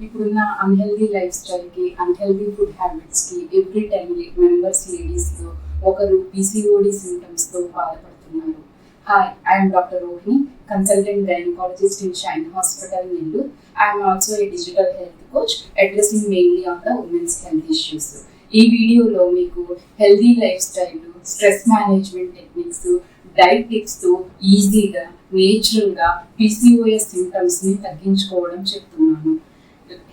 ఇప్పుడున్న అన్హెల్దీ లైఫ్ స్టైల్కి, అన్హెల్దీ ఫుడ్ హ్యాబిట్స్కి ఎవ్రీ టైం మెంబర్స్ లేడీస్లో ఒకరు పీసీఓడి సింటమ్స్తో బాధపడుతున్నారు. Hi, I'm doctor Rohini, consultant gynaecologist in Shine hospital, Nellore. I'm also a digital health coach addressing mainly on the women's health issues. ఈ వీడియోలో మీకు healthy lifestyle, stress management techniques, diet టిప్స్తో ఈజీగా నేచురల్గా పీసీఓఎస్ సింటమ్స్ని తగ్గించుకోవడం చెప్తున్నాను.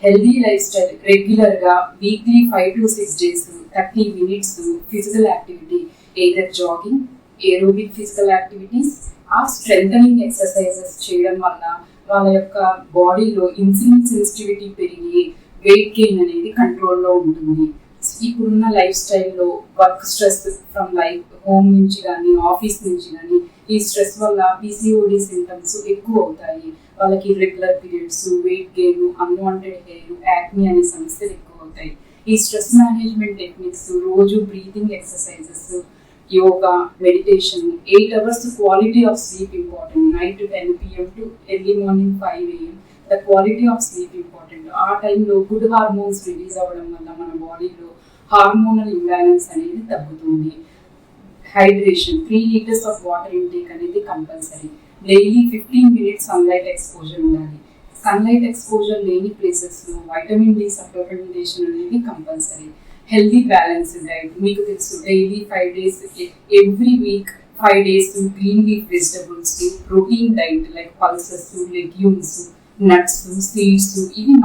హెల్దీ లైఫ్ స్టైల్ రెగ్యులర్గా weekly 5 to 6 days 30 minutes physical activity, either jogging, aerobic physical activities or strengthening exercises చేయడం వల్ల వాళ్ళ యొక్క బాడీలో ఇన్సులిన్ సెన్సిటివిటీ పెరిగి వెయిట్ గెయిన్ అనేది కంట్రోల్లో ఉంటుంది. ఇప్పుడున్న లైఫ్ స్టైల్లో work stress from life, home నుంచి కానీ ఆఫీస్ నుంచి కానీ ఈ స్ట్రెస్ వల్ల పీసీఓడి సింటమ్స్ ఎక్కువ అవుతాయి. వాళ్ళకి irregular periods, weight gain, unwanted hair, acne అనే సమస్యలు ఎక్కువ అవుతాయి. ఈ స్ట్రెస్ మేనేజ్మెంట్ టెక్నిక్స్ రోజు breathing exercises, yoga, meditation, 8 hours quality of sleep important. Night 10 PM to early morning 5 AM the quality of sleep important. ఆ టైంలో గుడ్ హార్మోన్స్ రిలీజ్ అవ్వడం వల్ల మన బాడీలో హార్మోనల్ ఇంబ్యాలెన్స్ అనేది తగ్గుతుంది. Hydration, 3 liters of water intake అనేది compulsory. Daily 15 minutes sunlight exposure ఉండాలి. సన్లైట్ ఎక్స్పోజర్ లేని ప్లేసెస్లో వైటమిన్ డి సప్లిమెంటేషన్ అనేది కంపల్సరీ. హెల్దీ బ్యాలెన్స్ డైట్ మీకు తెలుసు, daily 5 days, every week 5 days green leaf vegetables, protein diet like pulses, legumes, nuts, seeds, ఇవి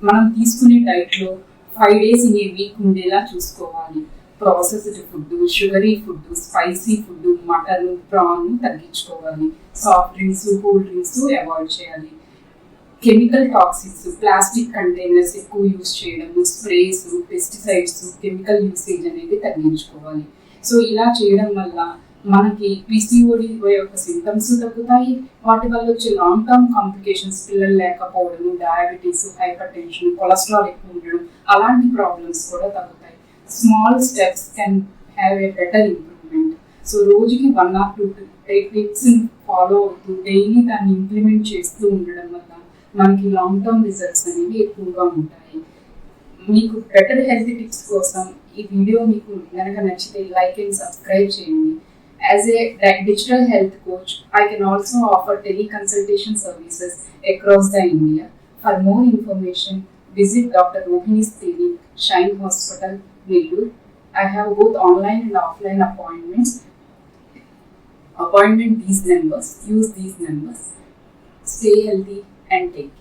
మనం తీసుకునే డైట్లో 5 days ఇన్ ఏ వీక్ ఉండేలా చూసుకోవాలి. Processed food, sugary food, spicy food, mutton, prawn తగ్గించుకోవాలి. Soft drinks, cool drinks avoid చేయాలి. Chemical toxics, plastic containers ఎక్కువ use చేయడము, స్ప్రేస్, పెస్టిసైడ్స్, కెమికల్ యూసేజ్ అనేది తగ్గించుకోవాలి. సో ఇలా చేయడం వల్ల మనకి పీసీఓడి యొక్క సింటమ్స్ తగ్గుతాయి. వాటి వల్ల వచ్చే లాంగ్ టర్మ్ కాంప్లికేషన్స్, పిల్లలు లేకపోవడం, డయాబెటీస్, హైపర్ టెన్షన్, కొలెస్ట్రాల్ ఎక్కువ ఉండడం, అలాంటి ప్రాబ్లమ్స్ కూడా తగ్గుతాయి. Small steps can have a better improvement. So రోజుకి 1 or 2 టిప్స్ ఫాలో అవుతూ డైలీ దాన్ని ఇంప్లిమెంట్ చేస్తూ ఉండడం వల్ల మనకి లాంగ్ టర్మ్ రిజల్ట్స్ అనేవి ఎక్కువగా ఉంటాయి. మీకు బెటర్ హెల్త్ టిప్స్ కోసం ఈ వీడియో మీకు కనుక నచ్చితే లైక్ అండ్ సబ్స్క్రైబ్ చేయండి. As a digital health coach, I can also offer teleconsultation services across the India. For more information, visit Dr. Rohini's clinic, Shine Hospital, Nellore. I have both online and offline appointments. Appointment these numbers, use these numbers. Stay healthy and take care.